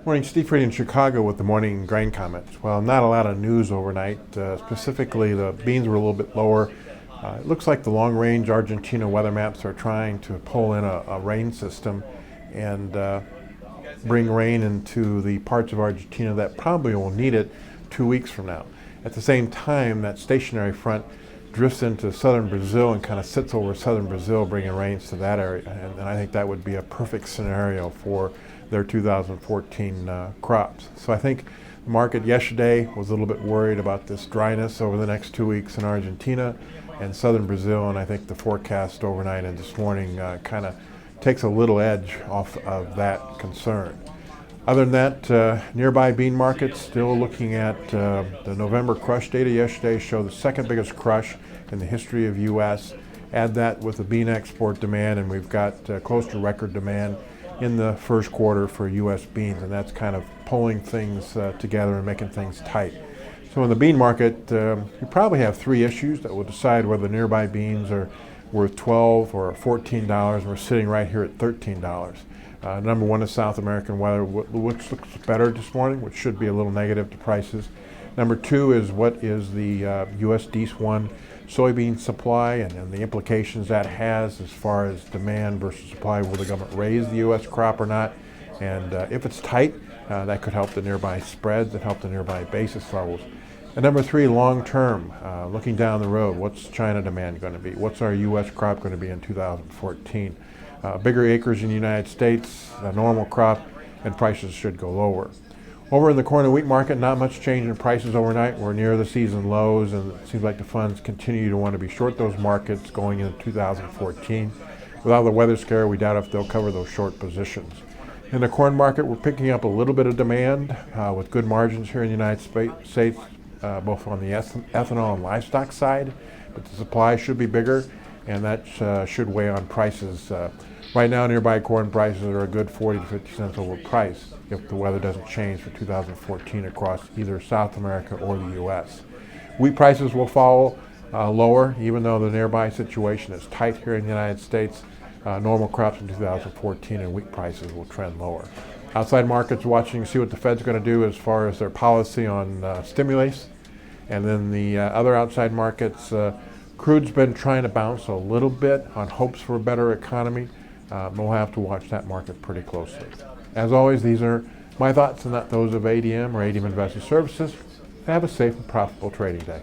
Morning, Steve Freddie in Chicago with the morning grain comments. Well, not a lot of news overnight. Specifically, the beans were a little bit lower. It looks like the long-range Argentina weather maps are trying to pull in a rain system and bring rain into the parts of Argentina that probably will need it 2 weeks from now. At the same time, that stationary front drifts into southern Brazil and kind of sits over southern Brazil, bringing rains to that area. And I think that would be a perfect scenario for their 2014 crops. So I think the market yesterday was a little bit worried about this dryness over the next 2 weeks in Argentina and southern Brazil, and I think the forecast overnight and this morning kind of takes a little edge off of that concern. Other than that, nearby bean markets still looking at the November crush data yesterday show the second biggest crush in the history of U.S. Add that with the bean export demand, and we've got close to record demand in the first quarter for U.S. beans, and that's kind of pulling things together and making things tight. So in the bean market, you probably have three issues that will decide whether nearby beans are worth $12 or $14, and we're sitting right here at $13. Number one is South American weather, which looks better this morning, which should be a little negative to prices. Number two is what is the USD1 soybean supply and the implications that has as far as demand versus supply. Will the government raise the U.S. crop or not? And if it's tight, that could help the nearby spreads and help the nearby basis levels. And number three, long term, looking down the road, what's China demand going to be? What's our U.S. crop going to be in 2014? Bigger acres in the United States, a normal crop, and prices should go lower. Over in the corn and wheat market, not much change in prices overnight. We're near the season lows, and it seems like the funds continue to want to be short those markets going into 2014. Without the weather scare, we doubt if they'll cover those short positions. In the corn market, we're picking up a little bit of demand with good margins here in the United States, both on the ethanol and livestock side, but the supply should be bigger, and that should weigh on prices. Right now, nearby corn prices are a good 40 to 50 cents over price if the weather doesn't change for 2014 across either South America or the U.S. Wheat prices will follow lower, even though the nearby situation is tight here in the United States. Normal crops in 2014 and wheat prices will trend lower. Outside markets watching to see what the Fed's going to do as far as their policy on stimulus. And then the other outside markets, crude's been trying to bounce a little bit on hopes for a better economy. We'll have to watch that market pretty closely. As always, these are my thoughts and not those of ADM or ADM Investor Services. Have a safe and profitable trading day.